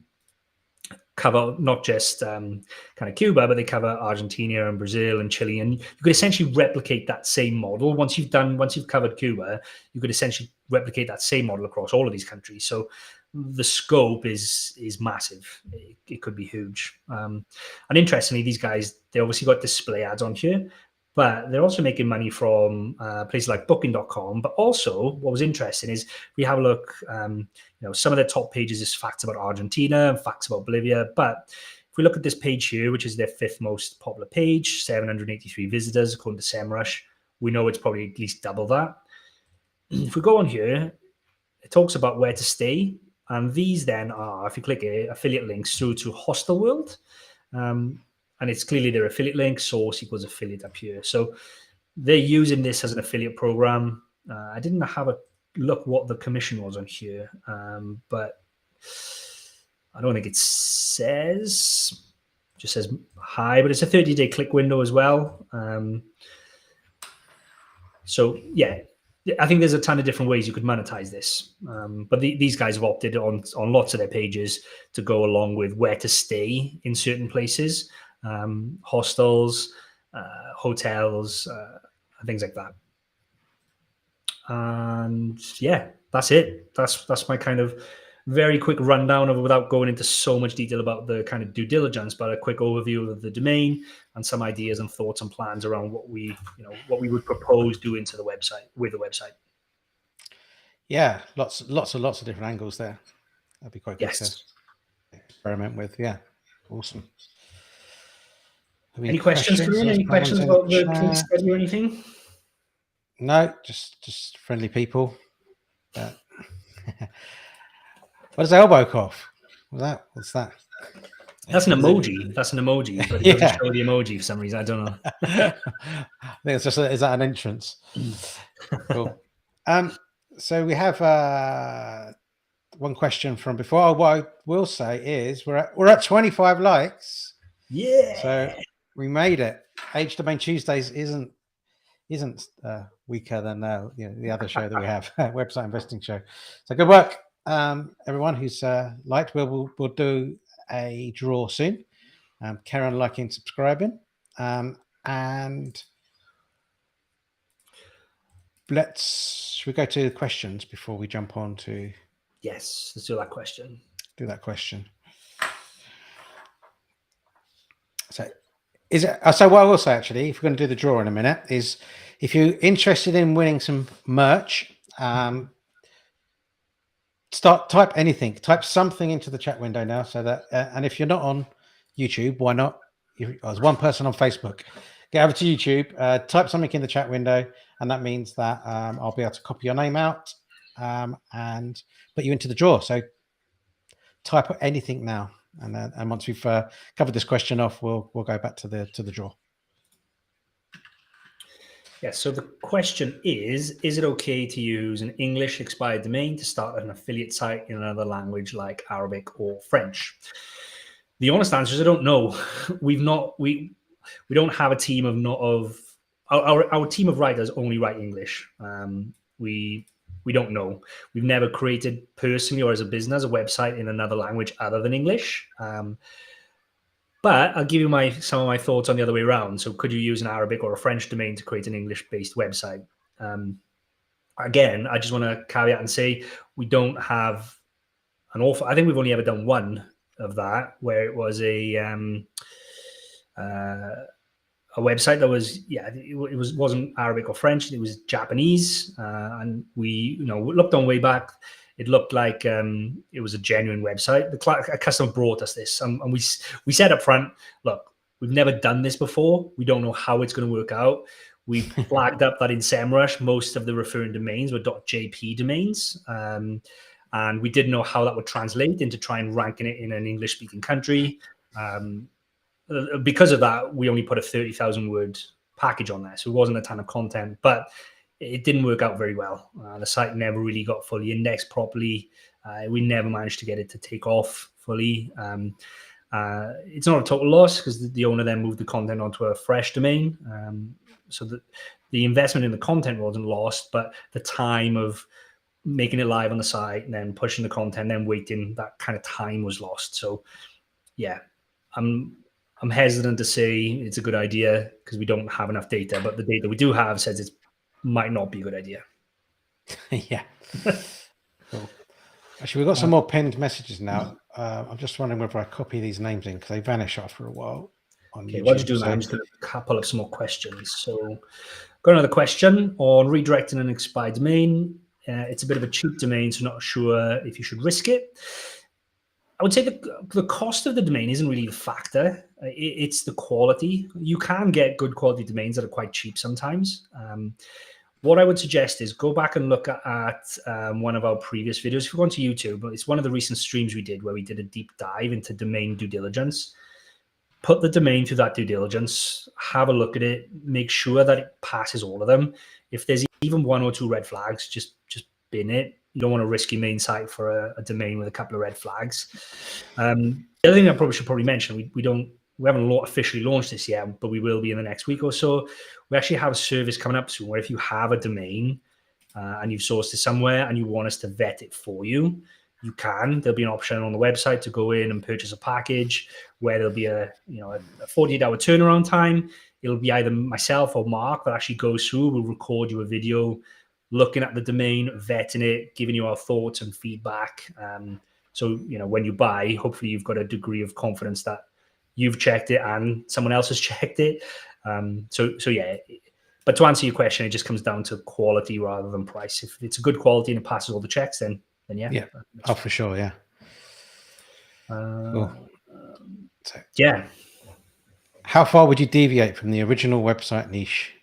cover not just kind of Cuba, but they cover Argentina and Brazil and Chile. And you could essentially replicate that same model. Once you've covered Cuba, you could essentially replicate that same model across all of these countries. So the scope is massive. It could be huge. And interestingly, these guys, they obviously got display ads on here, but they're also making money from places like booking.com. But also what was interesting is we have a look, some of their top pages is facts about Argentina and facts about Bolivia. But if we look at this page here, which is their 5th most popular page, 783 visitors according to SEMrush, we know it's probably at least double that. If we go on here, it talks about where to stay. And these then are, if you click it, affiliate links through to Hostel World. And it's clearly their affiliate link, source equals affiliate up here. So they're using this as an affiliate program. I didn't have a look what the commission was on here, but I don't think it says, just says hi, but it's a 30-day click window as well. So yeah, I think there's a ton of different ways you could monetize this. But these guys have opted on lots of their pages to go along with where to stay in certain places. Hostels, hotels, and things like that. And yeah, that's it. That's my kind of very quick rundown of, without going into so much detail about the kind of due diligence, but a quick overview of the domain and some ideas and thoughts and plans around what we would propose doing to the website with the website.
Yeah, lots of different angles there. That'd be quite good to experiment with. Yeah, awesome.
Any questions, Corinne? Any questions about the case study or anything?
No, just friendly people. What is elbow cough? What's that?
That's an emoji. That's an emoji, but it doesn't show the emoji for some reason. I don't know.
I think it's just is that an entrance? Cool. So we have one question from before. What I will say is we're at 25 likes.
Yeah.
So we made it. Age Domain Tuesdays isn't weaker than the other show that we have, Website Investing Show. So good work, everyone who's liked. We'll do a draw soon. Carry on liking, subscribing, and should we go to questions before we jump on to?
Yes, let's do that question.
So what I will say, actually, if we're going to do the draw in a minute, is if you're interested in winning some merch, type anything, type something into the chat window now, so that and if you're not on YouTube, why not? There's one person on Facebook. Get over to YouTube, type something in the chat window, and that means that I'll be able to copy your name out and put you into the draw. So type anything now. And once we've covered this question off, we'll go back to the draw.
Yeah. So the question is it okay to use an English expired domain to start an affiliate site in another language like Arabic or French? The honest answer is I don't know. We don't have a team of our team of writers only write English. We don't know. We've never created personally or as a business a website in another language other than English. But I'll give you some of my thoughts on the other way around. So could you use an Arabic or a French domain to create an English-based website? Again, I just want to caveat and say we don't have an awful. I think we've only ever done one of that, where it was a website that was wasn't Arabic or French, it was Japanese, and we looked on way back. It looked like it was a genuine website. A customer brought us this, and we said up front, look, we've never done this before. We don't know how it's going to work out. We flagged up that in SEMrush, most of the referring domains were .jp domains, and we didn't know how that would translate into trying ranking it in an English-speaking country. Because of that, we only put a 30,000 word package on there, so it wasn't a ton of content. But it didn't work out very well. The site never really got fully indexed properly. We never managed to get it to take off fully. It's not a total loss because the owner then moved the content onto a fresh domain. So that the investment in the content wasn't lost, but the time of making it live on the site and then pushing the content, then waiting, that kind of time was lost. So yeah, I'm hesitant to say it's a good idea because we don't have enough data, but the data we do have says it might not be a good idea.
Yeah. Cool. Actually, we've got some more pinned messages now. I'm just wondering whether I copy these names in because they vanish after a while on
Okay,
YouTube.
what did you do now? I'm just going to pull up some more questions. So got another question on redirecting an expired domain. It's a bit of a cheap domain, so not sure if you should risk it. I would say the cost of the domain isn't really the factor. It's the quality. You can get good quality domains that are quite cheap sometimes. What I would suggest is go back and look at one of our previous videos. If you go onto YouTube, it's one of the recent streams we did where we did a deep dive into domain due diligence. Put the domain through that due diligence, have a look at it, make sure that it passes all of them. If there's even one or two red flags, just bin it. You don't want to risk your main site for a domain with a couple of red flags. The other thing I should mention, we haven't officially launched this yet, but we will be in the next week or so. We actually have a service coming up soon where if you have a domain and you've sourced it somewhere and you want us to vet it for you, you can. There'll be an option on the website to go in and purchase a package where there'll be a 48-hour turnaround time. It'll be either myself or Mark that actually goes through. We'll record you a video looking at the domain, vetting it, giving you our thoughts and feedback. So when you buy, hopefully you've got a degree of confidence that you've checked it and someone else has checked it. So yeah. But to answer your question, it just comes down to quality rather than price. If it's a good quality and it passes all the checks, then yeah.
Yeah. Oh, for sure. Yeah. Cool. So,
yeah.
How far would you deviate from the original website niche?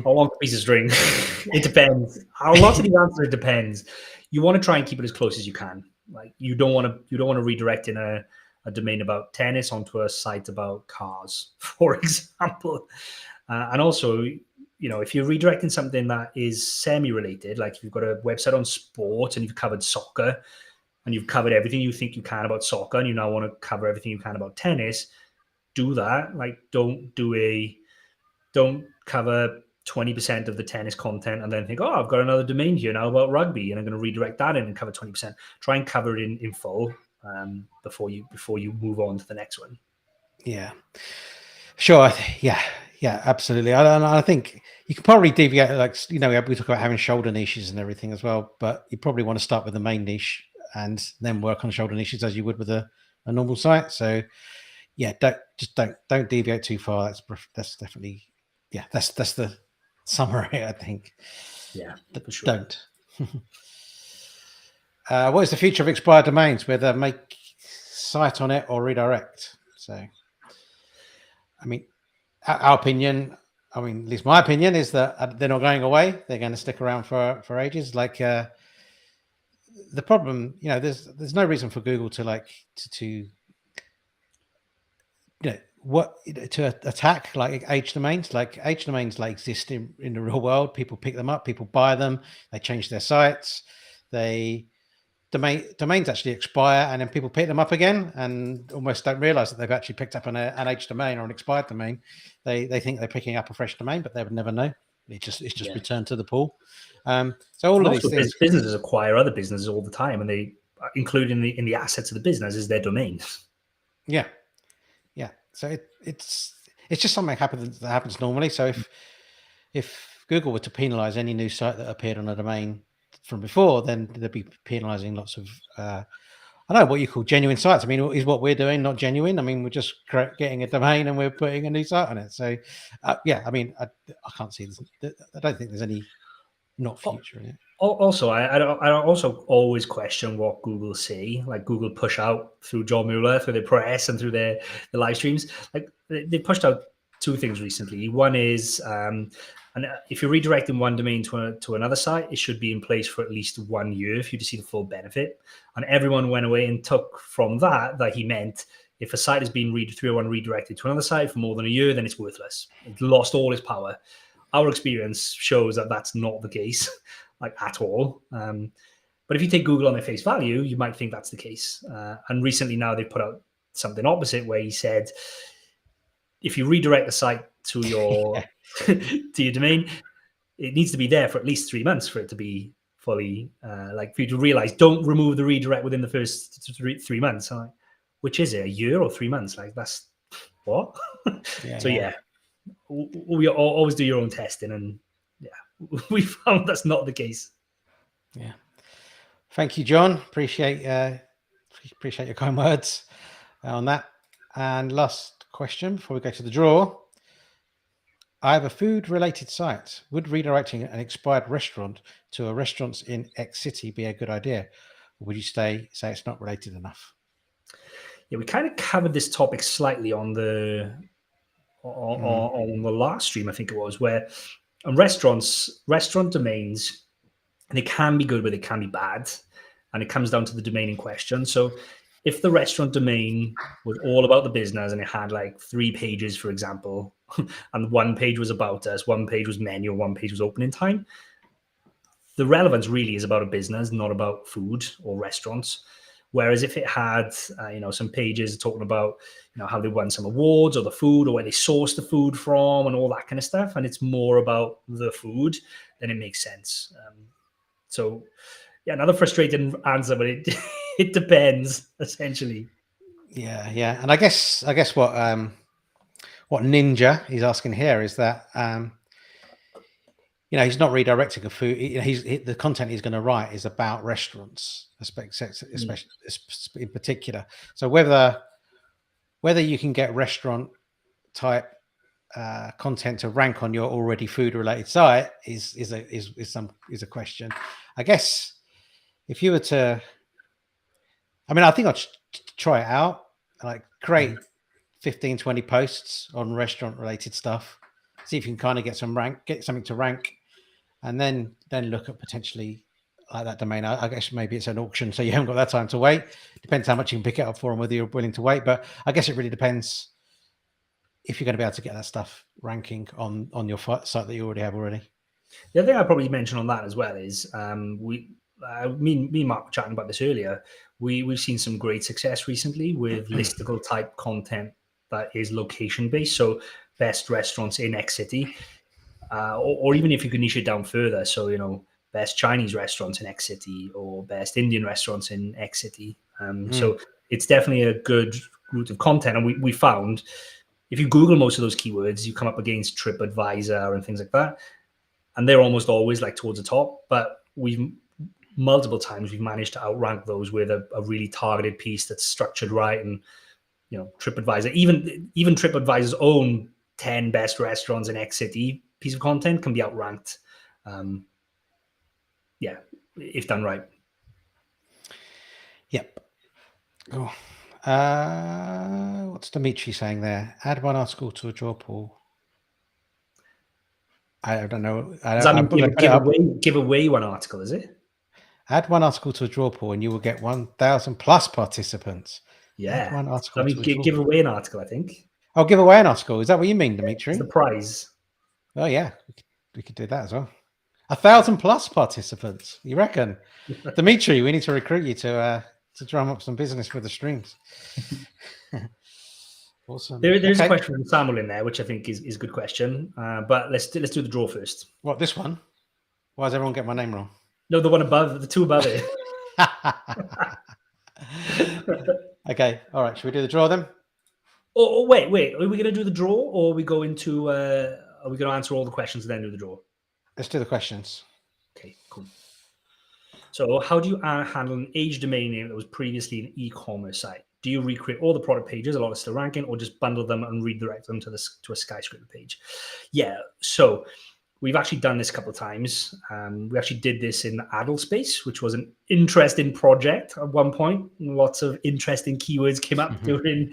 How long a piece of string? It depends. A lot of the answer, it depends. You want to try and keep it as close as you can. Like you don't want to redirect in a domain about tennis onto a site about cars, for example. And also, if you're redirecting something that is semi-related, like if you've got a website on sport and you've covered soccer and you've covered everything you think you can about soccer and you now want to cover everything you can about tennis, do that. Like don't cover 20% of the tennis content and then think, oh, I've got another domain here now about rugby and I'm going to redirect that in and cover 20%. Try and cover it in full before you move on to the next one.
Yeah, sure. Yeah, absolutely. I think you can probably deviate, like, we talk about having shoulder niches and everything as well, but you probably want to start with the main niche and then work on shoulder niches as you would with a normal site. So yeah, don't deviate too far. That's definitely, yeah, that's the summary, I think.
Yeah, for sure.
Don't. What is the future of expired domains, whether make site on it or redirect? So, I mean, our opinion, at least my opinion, is that they're not going away. They're going to stick around for ages. Like the problem, there's no reason for Google to attack like age domains. Like age domains exist in the real world. People pick them up, people buy them, they change their sites. Domains actually expire and then people pick them up again and almost don't realize that they've actually picked up an age domain or an expired domain. They think they're picking up a fresh domain, but they would never know. It's just returned to the pool. So all of these things,
businesses acquire other businesses all the time, and they include in the assets of the business is their domains.
Yeah. So it's just something that happens normally. So if Google were to penalize any new site that appeared on a domain from before, then they'd be penalizing lots of I don't know what you call genuine sites. Is what we're doing not genuine? We're just getting a domain and we're putting a new site on it. So I can't see this. I don't think there's any not future in it.
Also, I also always question what Google say. Like Google push out through John Mueller, through their press and through the live streams. Like they pushed out two things recently. One is, and if you're redirecting one domain to another site, it should be in place for at least 1 year for you to see the full benefit. And everyone went away and took from that he meant if a site has been redirected to another site for more than a year, then it's worthless. It lost all its power. our experience shows that that's not the case, like at all. But if you take Google on their face value, you might think that's the case. And recently now they put out something opposite where he said, if you redirect the site to your to your domain, it needs to be there for at least 3 months for it to be fully like for you to realize, don't remove the redirect within the first 3 months. I'm like, which is it, a year or 3 months? Like, that's what? We always do your own testing, and we found that's not the case.
Yeah. Thank you, John. Appreciate your kind words on that. And last question before we go to the draw. I have a food-related site. Would redirecting an expired restaurant to a restaurants in X city be a good idea? Or would you say it's not related enough?
Yeah, we kind of covered this topic slightly on the last stream, I think it was, where restaurant domains, they can be good, but they can be bad, and it comes down to the domain in question. So if the restaurant domain was all about the business and it had like 3 pages, for example, and 1 page was about us, 1 page was menu, 1 page was opening time, the relevance really is about a business, not about food or restaurants. Whereas if it had, some pages talking about, how they won some awards or the food or where they sourced the food from and all that kind of stuff, and it's more about the food, then it makes sense. So, yeah, another frustrating answer, but it depends essentially.
Yeah, and I guess what Ninja is asking here is that he's not redirecting a food. The content he's going to write is about restaurants, especially in particular. So whether you can get restaurant type content to rank on your already food related site is a question. I guess if you were to, I think I'd try it out, like create 15, 20 posts on restaurant related stuff, see if you can kind of get something to rank, and then look at potentially like that domain. I guess maybe it's an auction, so you haven't got that time to wait. Depends how much you can pick it up for and whether you're willing to wait. But I guess it really depends if you're going to be able to get that stuff ranking on your site that you already have already.
The other thing I probably mention on that as well is me and Mark were chatting about this earlier. We've seen some great success recently with listicle type content that is location based. So best restaurants in X city, or even if you can niche it down further. So, best Chinese restaurants in X city or best Indian restaurants in X city. So it's definitely a good route of content. And we found if you Google most of those keywords, you come up against TripAdvisor and things like that. And they're almost always like towards the top, but multiple times we've managed to outrank those with a really targeted piece that's structured right. And, TripAdvisor, even TripAdvisor's own 10 best restaurants in X city piece of content can be outranked. If done right.
Yep. Oh. What's Dimitri saying there? Add one article to a draw pool. I don't know.
Does that mean give away one article, is it?
Add one article to a draw pool and you will get 1,000 plus participants.
Yeah.
Add one article
give away an article, I think.
Oh, give away an article. Is that what you mean, Dimitri?
It's the prize.
Oh, yeah. We could do that as well. 1,000 plus participants. You reckon? Dimitri, we need to recruit you to drum up some business for the streams. Awesome.
There's a question from Samuel in there, which I think is a good question. But let's do the draw first.
What, this one? Why does everyone get my name wrong?
No, the one above, the two above it.
Okay. All right. Should we do the draw then?
Oh, wait. Are we going to do the draw, or are we going to answer all the questions and then do the draw?
Let's do the questions.
Okay, cool. So how do you handle an age domain name that was previously an e-commerce site? Do you recreate all the product pages, a lot of still ranking, or just bundle them and redirect them to a skyscraper page? Yeah, so we've actually done this a couple of times. We actually did this in the adult space, which was an interesting project at one point. Lots of interesting keywords came up during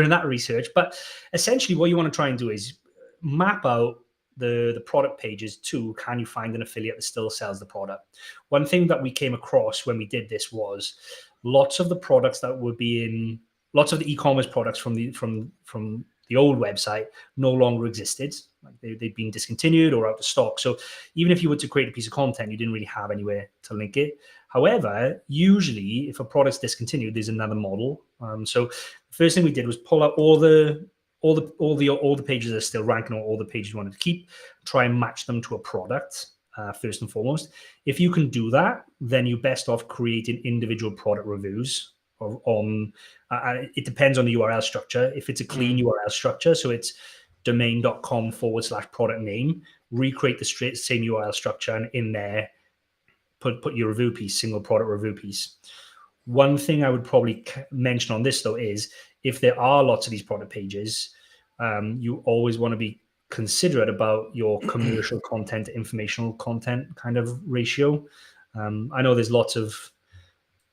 that research. But essentially what you want to try and do is map out the product pages to, can you find an affiliate that still sells the product? One thing that we came across when we did this was lots of the products that would be in lots of the e-commerce products from the old website no longer existed. Like they'd been discontinued or out of stock. So even if you were to create a piece of content, you didn't really have anywhere to link it. However, usually if a product's discontinued, there's another model. So the first thing we did was pull out all the pages that are still ranking, or all the pages you wanted to keep, try and match them to a product. First and foremost, if you can do that, then you're best off creating individual product reviews it depends on the URL structure. If it's a clean URL structure, so it's domain.com/product name, recreate the same URL structure, and in there put your review piece, single product review piece. One thing I would probably mention on this though is if there are lots of these product pages, you always want to be considerate about your commercial content to informational content kind of ratio. I know there's lots of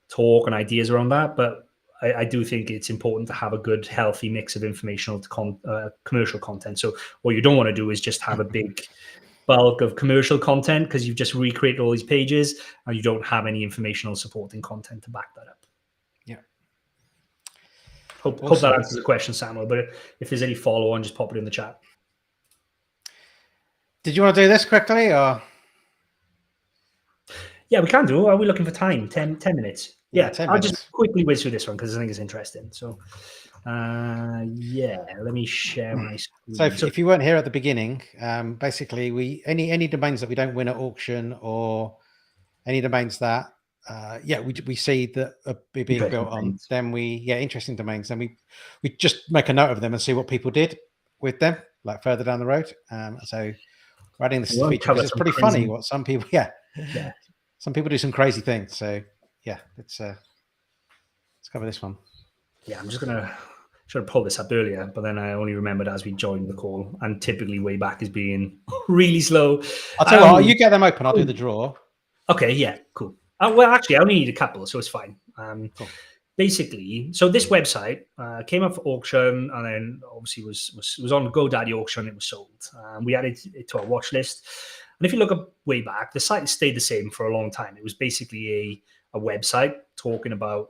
talk and ideas around that, but I do think it's important to have a good, healthy mix of informational to commercial content. So what you don't want to do is just have a big bulk of commercial content because you've just recreated all these pages and you don't have any informational supporting content to back that up.
Yeah.
Hope that answers the question, Samuel. But if there's any follow on, just pop it in the chat.
Did you want to do this quickly or?
Yeah, we can do. Are we looking for time? 10 minutes. Yeah,
10
I'll
minutes.
just quickly whiz through this one because I think it's interesting. So, let me share my screen.
So if you weren't here at the beginning, basically any domains that we don't win at auction or any domains that we see that are being built on, then interesting domains, then we just make a note of them and see what people did with them, like further down the road. So we're adding this feature because it's pretty funny what some people some people do some crazy things. So let's cover this one.
Yeah, I'm just gonna should have pulled this up earlier, but then I only remembered as we joined the call, and typically Wayback is being really slow.
I'll tell you what, you get them open, I'll do the draw.
Okay, yeah, cool. Well, actually, I only need a couple, so it's fine. Cool. Basically, so this website came up for auction, and then obviously was on GoDaddy auction. It was sold. We added it to our watch list, and if you look up Wayback, the site stayed the same for a long time. It was basically a website talking about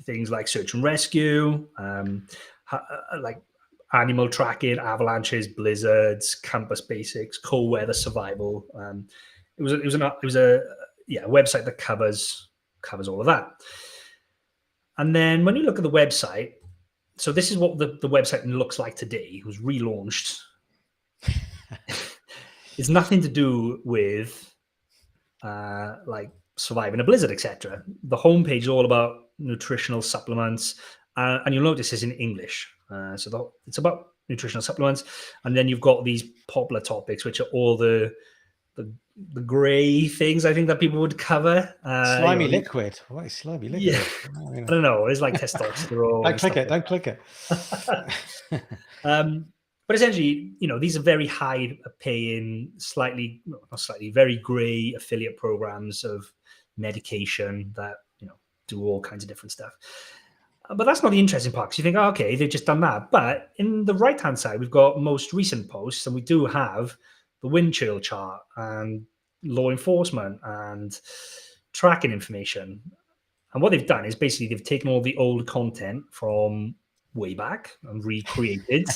things like search and rescue, like animal tracking, avalanches, blizzards, campus basics, cold weather survival. It was a website that covers all of that. And then when you look at the website, so this is what the website looks like today. It was relaunched. It's nothing to do with like surviving a blizzard, etc. The homepage is all about nutritional supplements, and you'll notice it's in English. So it's about nutritional supplements, and then you've got these popular topics, which are all the grey things I think that people would cover.
Slimy liquid. What is slimy liquid?
Yeah. I don't know. It's like testosterone.
Don't click it.
But essentially, these are very high paying, very grey affiliate programs of medication that, do all kinds of different stuff. But that's not the interesting part, because you think, okay, they've just done that. But in the right-hand side, we've got most recent posts, and we do have the wind chill chart and law enforcement and tracking information. And what they've done is basically they've taken all the old content from Wayback and recreated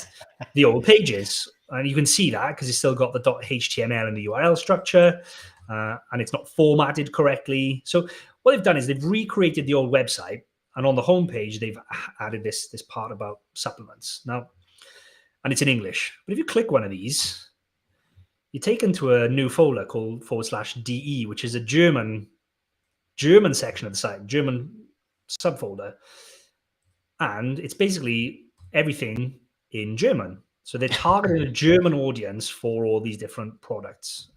the old pages. And you can see that because it's still got the .html in the URL structure, and it's not formatted correctly. So what they've done is they've recreated the old website, and on the homepage, they've added this part about supplements. Now, and it's in English. But if you click one of these, you're taken to a new folder called /DE, which is a German section of the site, German subfolder. And it's basically everything in German. So they're targeting a German audience for all these different products.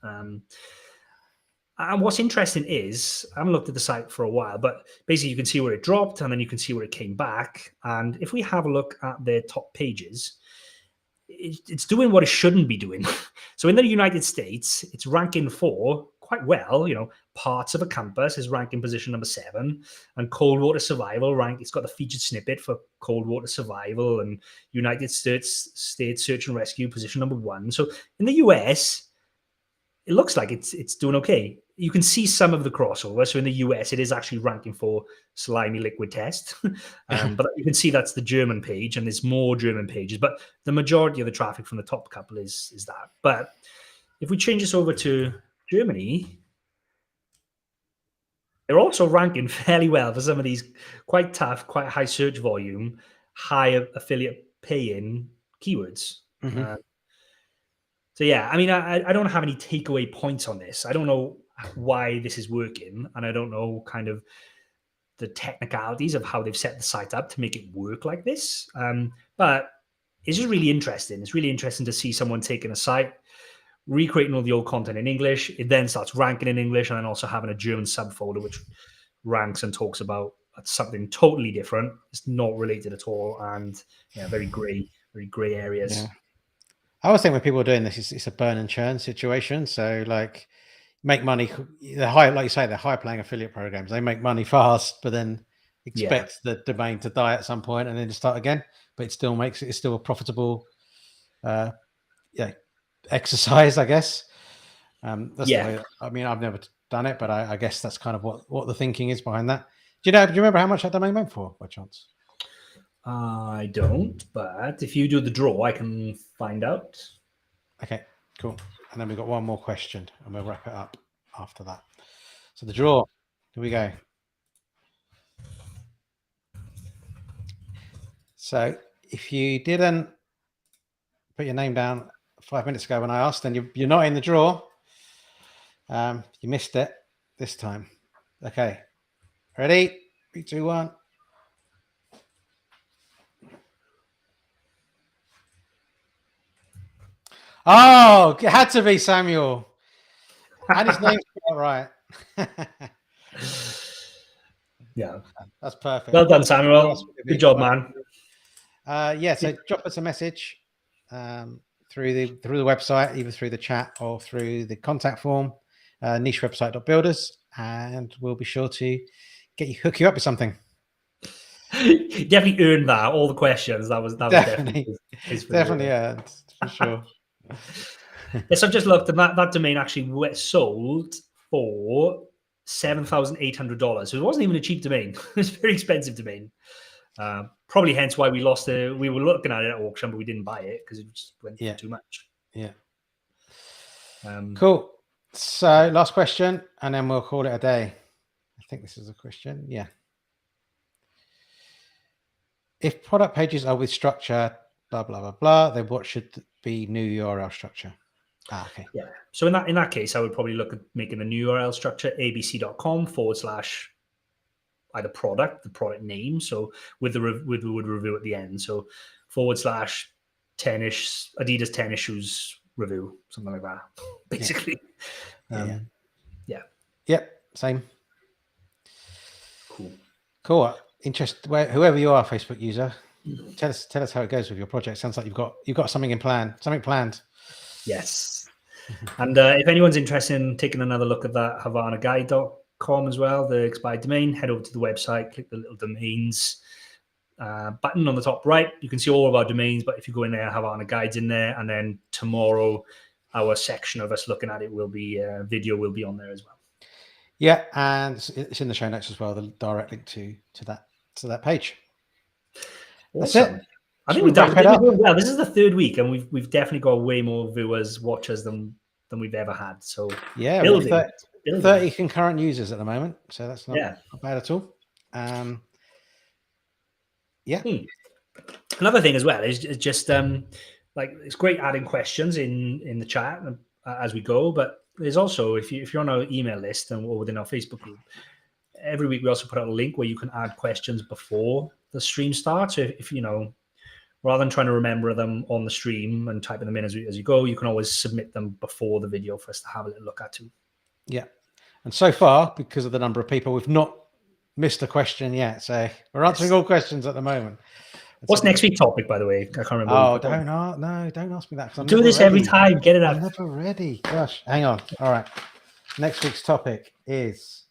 And what's interesting is, I haven't looked at the site for a while, but basically you can see where it dropped and then you can see where it came back. And if we have a look at their top pages, it's doing what it shouldn't be doing. So in the United States, it's ranking for quite well. Parts of a campus is ranking position number 7, and cold water survival it's got the featured snippet for cold water survival, and United States search and rescue position number 1. So in the US, it looks like it's doing okay. you can see some of the crossover. So in the US, it is actually ranking for slimy liquid test. But you can see that's the German page, and there's more German pages. But the majority of the traffic from the top couple is that. But if we change this over to Germany, they're also ranking fairly well for some of these quite tough, quite high search volume, high affiliate pay-in keywords.
Mhm.
So yeah, I mean, I don't have any takeaway points on this. I don't know why this is working, and I don't know kind of the technicalities of how they've set the site up to make it work like this. But it's just really interesting. It's really interesting to see someone taking a site, recreating all the old content in English. It then starts ranking in English, and then also having a German subfolder which ranks and talks about something totally different. It's not related at all, and yeah, very grey areas.
Yeah. I always think when people are doing this, it's a burn and churn situation. So like make money, the high, like you say, the high playing affiliate programs, they make money fast, but then expect the domain to die at some point and then to start again. But it still makes it's still a profitable exercise, I guess. That's the way. I mean, I've never done it, but I guess that's kind of what the thinking is behind that. Do you remember how much that domain went for by chance?
I don't, but if you do the draw, I can find out.
Okay, cool. And then we've got one more question, and we'll wrap it up after that. So the draw, here we go. So if you didn't put your name down 5 minutes ago when I asked, then you're not in the draw. You missed it this time. Okay, ready? 3, 2, 1. Oh, it had to be Samuel. And his name's not right.
Yeah.
That's perfect.
Well done, Samuel. Good job, man.
So drop us a message through the website, either through the chat or through the contact form, nichewebsite.builders, and we'll be sure to hook you up with something.
Definitely earned that. All the questions. That was definitely
definitely earned for sure.
Yes, I've just looked, and that domain actually sold for $7,800. So it wasn't even a cheap domain. It was a very expensive domain. Probably hence why we lost it. We were looking at it at auction, but we didn't buy it because it just went for too much.
Yeah. Cool. So last question, and then we'll call it a day. I think this is a question. Yeah. If product pages are with structure, blah, blah, blah, blah, then what should be new URL structure? Okay.
Yeah. So in that case, I would probably look at making a new URL structure, abc.com / either the product name. So with the word review at the end. So / 10ish Adidas 10 issues review, something like that, basically.
Yeah. Yep. Same. Cool. Whoever you are, Facebook user, tell us how it goes with your project. Sounds like you've got something planned.
Yes. And if anyone's interested in taking another look at that HavanaGuide.com as well, the expired domain, head over to the website, click the little domains button on the top right. You can see all of our domains, but if you go in there, Havana Guides in there, and then tomorrow our section of us looking at it will be video will be on there as well.
Yeah, and it's in the show notes as well, the direct link to that page.
Awesome. That's it. I think we've done well. This is the third week, and we've definitely got way more watchers than we've ever had. So
yeah, 30 concurrent users at the moment, so that's not bad at all.
Another thing as well is just like it's great adding questions in the chat as we go, but there's also if you're on our email list or within our Facebook group, every week we also put out a link where you can add questions before the stream starts. So if you know, rather than trying to remember them on the stream and typing them in as you go, you can always submit them before the video for us to have a little look at too.
Yeah, and so far, because of the number of people, we've not missed a question yet. So we're answering all questions at the moment.
What's next week's topic, by the way? I can't remember.
Oh, don't ask me that.
Do this every time. Get it out.
I'm never ready. Gosh, hang on. All right. Next week's topic is.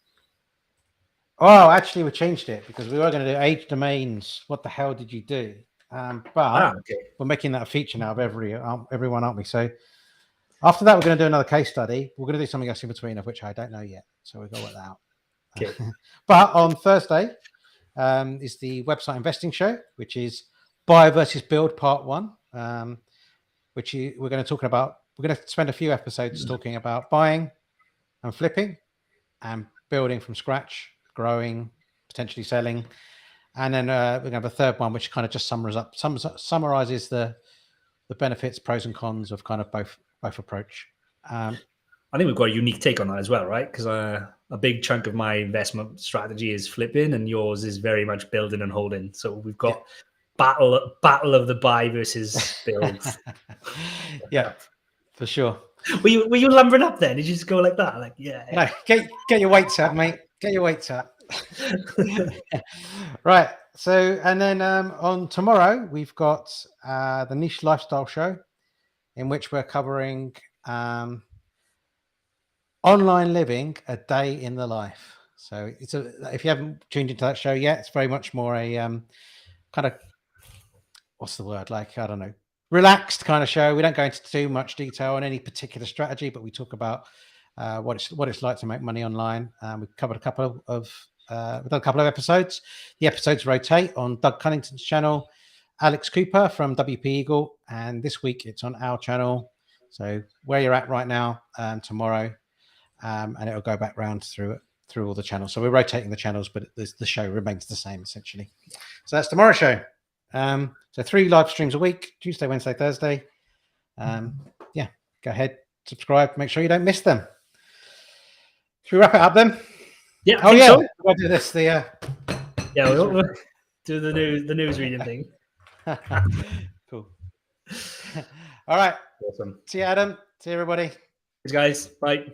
Oh, actually, we changed it because we were going to do age domains. What the hell did you do? But we're making that a feature now of everyone, aren't we? So After that, we're going to do another case study. We're going to do something else in between, of which I don't know yet. So we'll go with that out.
Okay.
But on Thursday is the website investing show, which is buy versus build part 1, which we're going to talk about. We're going to spend a few episodes talking about buying and flipping and building from scratch, growing, potentially selling. And then we're going to have a third one, which kind of just summarizes the benefits, pros and cons of kind of both approach.
I think we've got a unique take on that as well, right? Because a big chunk of my investment strategy is flipping, and yours is very much building and holding. So we've got battle of the buy versus build.
Yeah, for sure.
Were you lumbering up then? Did you just go like that? Like, yeah.
No, get your weights up, mate. Get your weights up. Right. So, and then on tomorrow we've got the Niche Lifestyle Show, in which we're covering online living, a day in the life. So if you haven't tuned into that show yet, it's very much more a kind of, what's the word? Like, I don't know, relaxed kind of show. We don't go into too much detail on any particular strategy, but we talk about what it's like to make money online. We've covered we've done a couple of episodes. The episodes rotate on Doug Cunnington's channel, Alex Cooper from WP Eagle, and this week it's on our channel. So where you're at right now, tomorrow, and it'll go back round through all the channels. So we're rotating the channels, but the show remains the same essentially. So that's tomorrow's show. So 3 live streams a week: Tuesday, Wednesday, Thursday. Yeah, go ahead, subscribe, make sure you don't miss them. Should we wrap it up then?
Yeah.
Oh yeah.
So.
We'll do this.
Yeah, we'll do the news reading thing.
Cool. All right.
Awesome.
See you, Adam. See you, everybody.
Thanks, guys. Bye.